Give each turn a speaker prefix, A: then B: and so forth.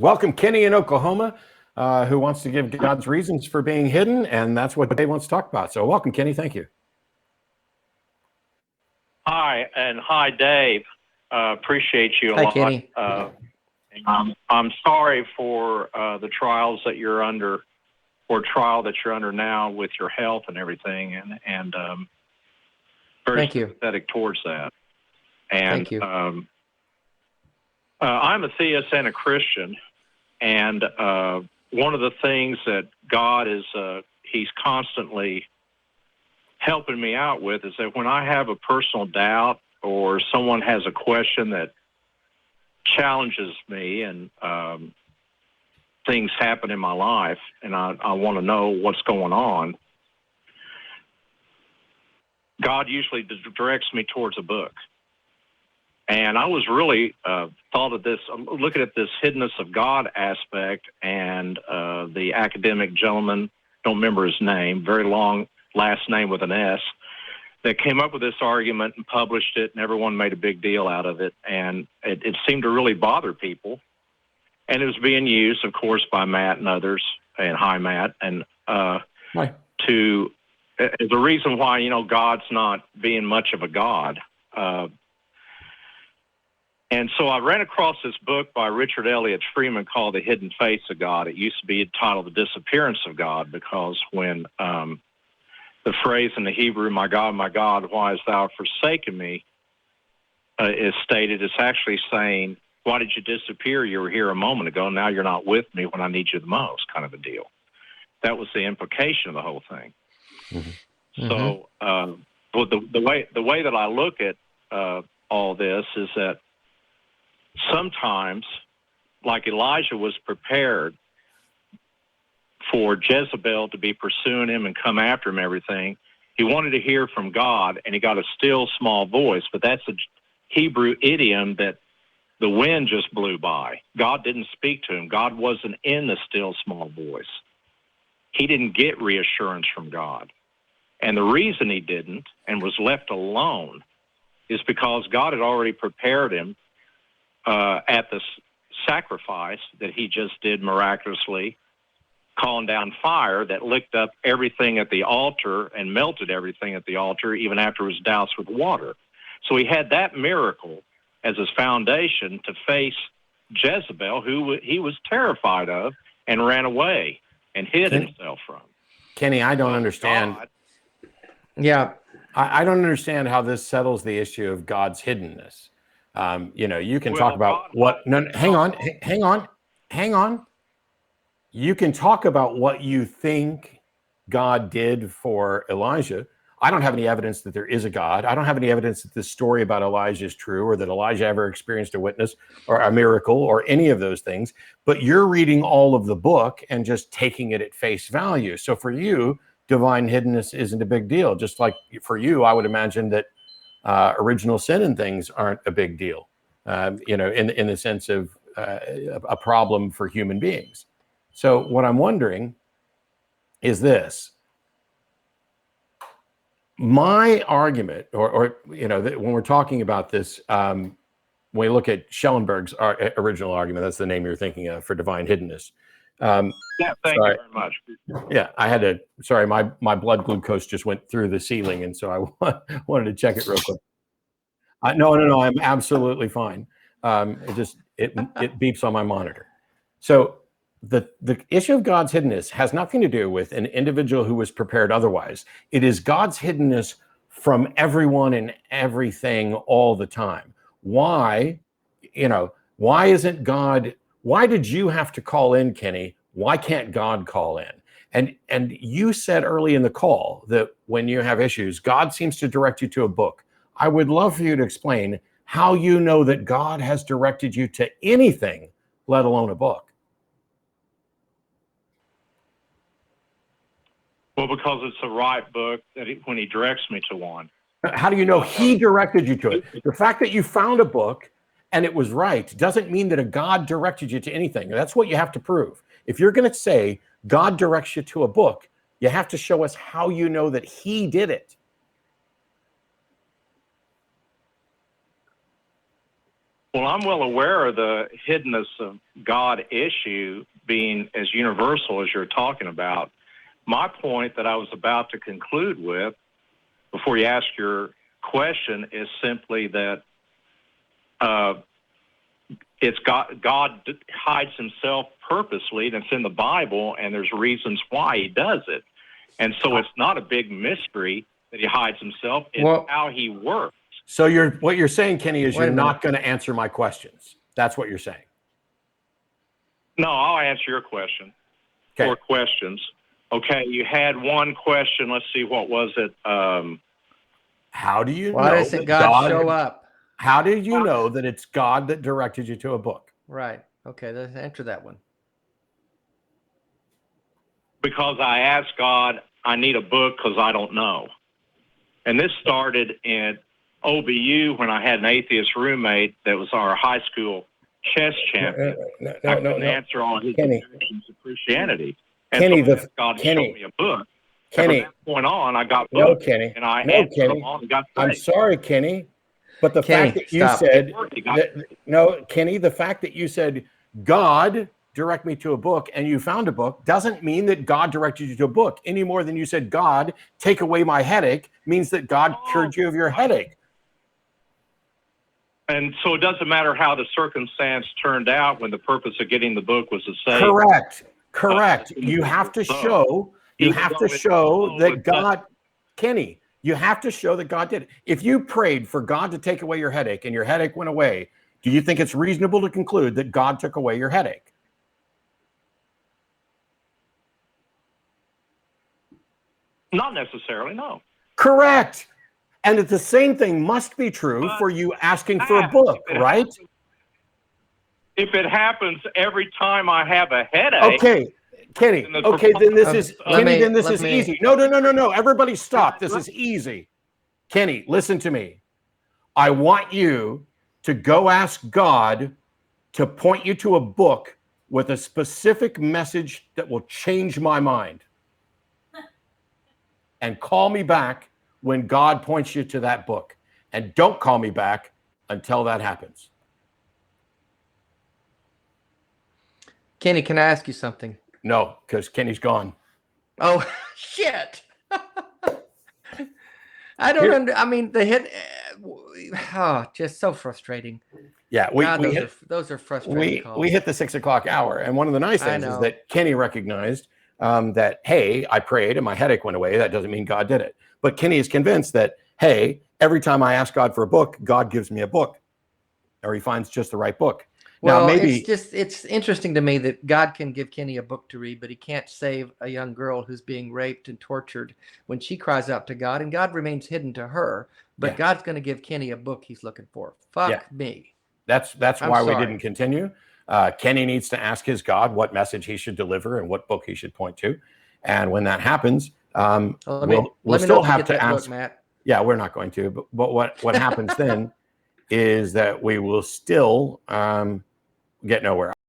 A: Welcome, Kenny in Oklahoma, who wants to give God's reasons for being hidden, and that's what Dave wants to talk about. So welcome, Kenny. Thank you.
B: Hi, and hi, Dave. Appreciate you a
C: Hi,
B: lot.
C: Kenny.
B: I'm sorry for the trials that you're under, or trial that you're under now with your health and everything, and very
C: Thank you.
B: sympathetic towards that. And
C: Thank you.
B: I'm a theist and a Christian, and one of the things that God is, he's constantly helping me out with is that when I have a personal doubt or someone has a question that challenges me and things happen in my life and I want to know what's going on, God usually directs me towards a book. And I was really thought of this, looking at this hiddenness of God aspect, and the academic gentleman, don't remember his name, very long last name with an S, that came up with this argument and published it, and everyone made a big deal out of it. And it seemed to really bother people. And it was being used, of course, by Matt and others, and hi, Matt, and
A: Hi.
B: to as a reason why, you know, God's not being much of a God. And so I ran across this book by Richard Elliott Freeman called The Hidden Face of God. It used to be titled The Disappearance of God, because when the phrase in the Hebrew, my God, why hast thou forsaken me, is stated, it's actually saying, why did you disappear? You were here a moment ago. Now you're not with me when I need you the most, kind of a deal. That was the implication of the whole thing. Mm-hmm. So well, the way that I look at all this is that sometimes, like Elijah was prepared for Jezebel to be pursuing him and come after him, everything, he wanted to hear from God, and he got a still small voice. But that's a Hebrew idiom that the wind just blew by. God didn't speak to him. God wasn't in the still small voice. He didn't get reassurance from God. And the reason he didn't and was left alone is because God had already prepared him at the sacrifice that he just did miraculously, calling down fire that licked up everything at the altar and melted everything at the altar, even after it was doused with water. So he had that miracle as his foundation to face Jezebel, who he was terrified of and ran away and hid himself from.
A: Kenny, I don't understand.
B: God,
C: Yeah.
A: I don't understand how this settles the issue of God's hiddenness. You know, you can talk about what. No, hang on. You can talk about what you think God did for Elijah. I don't have any evidence that there is a God. I don't have any evidence that this story about Elijah is true, or that Elijah ever experienced a witness or a miracle or any of those things. But you're reading all of the book and just taking it at face value. So for you, divine hiddenness isn't a big deal. Just like for you, I would imagine that original sin and things aren't a big deal, you know, in the sense of a problem for human beings. So what I'm wondering is this. My argument, or you know, when we're talking about this, when we look at Schellenberg's original argument, that's the name you're thinking of for divine hiddenness.
B: yeah, thank you very much.
A: Yeah, I had to. Sorry, my blood glucose just went through the ceiling, and so I wanted to check it real quick. No, I'm absolutely fine. It beeps on my monitor. So the issue of God's hiddenness has nothing to do with an individual who was prepared otherwise. It is God's hiddenness from everyone and everything all the time. Why, you know, why isn't God? Why did you have to call in, Kenny? Why can't God call in? And you said early in the call that when you have issues, God seems to direct you to a book. I would love for you to explain how you know that God has directed you to anything, let alone a book.
B: Well, because it's the right book that when he directs me to one.
A: How do you know he directed you to it? The fact that you found a book and it was right doesn't mean that a God directed you to anything. That's what you have to prove. If you're going to say God directs you to a book, you have to show us how you know that he did it.
B: Well, I'm well aware of the hiddenness of God issue being as universal as you're talking about. My point that I was about to conclude with, before you ask your question, is simply that it's God hides himself purposely, and it's in the Bible, and there's reasons why he does it. And so it's not a big mystery that he hides himself. It's how he works.
A: So what you're saying, Kenny, is you're not going to answer my questions. That's what you're saying.
B: No, I'll answer your question.
A: Okay.
B: 4 questions. Okay, you had one question. Let's see, what was it?
A: How do you know?
C: Why doesn't God show up?
A: How did you know that it's God that directed you to a book?
C: Right. Okay, let's answer that one.
B: Because I asked God, I need a book because I don't know. And this started in OBU when I had an atheist roommate that was our high school chess champion. I couldn't answer all his objections to Christianity. And
A: Kenny,
B: so I asked God to show me a book.
A: Kenny,
B: and from that point on, I got books.
A: Kenny.
B: And I answered them all and got
A: I'm sorry, Kenny. But the fact that you said, Kenny, the fact that you said, God, direct me to a book, and you found a book, doesn't mean that God directed you to a book any more than you said, God, take away my headache, means that God cured you of your headache.
B: And so it doesn't matter how the circumstance turned out when the purpose of getting the book was to say.
A: Correct. You have to show, that God, Kenny, you have to show that God did it. If you prayed for God to take away your headache and your headache went away, do you think it's reasonable to conclude that God took away your headache?
B: Not necessarily, no.
A: Correct. And the same thing must be true for you asking for a book, right?
B: If it happens every time I have a headache.
A: Okay, Kenny. Okay, then this is easy. No. Everybody stop. This is easy. Kenny, listen to me. I want you to go ask God to point you to a book with a specific message that will change my mind. And call me back when God points you to that book. And don't call me back until that happens.
C: Kenny, can I ask you something?
A: No, because Kenny's gone.
C: Oh, shit. I don't I mean, the hit, just so frustrating.
A: Yeah,
C: those are frustrating calls.
A: We hit the 6 o'clock hour. And one of the nice things is that Kenny recognized that, hey, I prayed and my headache went away. That doesn't mean God did it. But Kenny is convinced that, hey, every time I ask God for a book, God gives me a book, or he finds just the right book.
C: Well,
A: now, maybe
C: it's interesting to me that God can give Kenny a book to read, but he can't save a young girl who's being raped and tortured when she cries out to God, and God remains hidden to her. But God's going to give Kenny a book he's looking for. Fuck me.
A: That's why we didn't continue. Kenny needs to ask his God what message he should deliver and what book he should point to. And when that happens, we'll still have to ask.
C: Book, Matt.
A: Yeah, we're not going to. But what happens then is that we will still get nowhere.